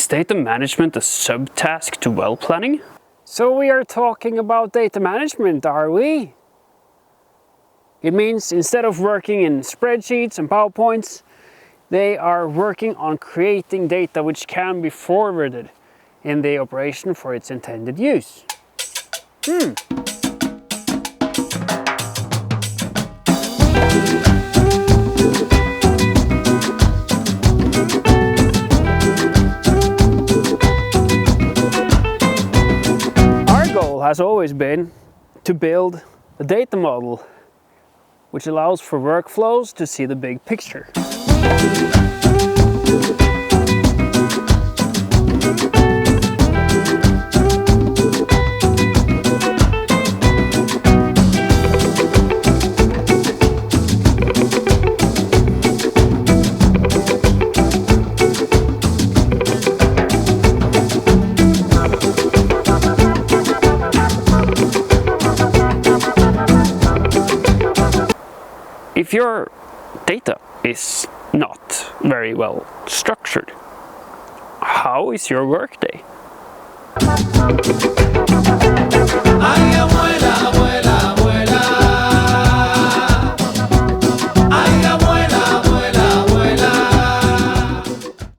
Is data management a subtask to well planning? So we are talking about data management, are we? It means instead of working in spreadsheets and PowerPoints, they are working on creating data which can be forwarded in the operation for its intended use. Our goal has always been to build a data model which allows for workflows to see the big picture. If your data is not very well structured, how is your workday? I am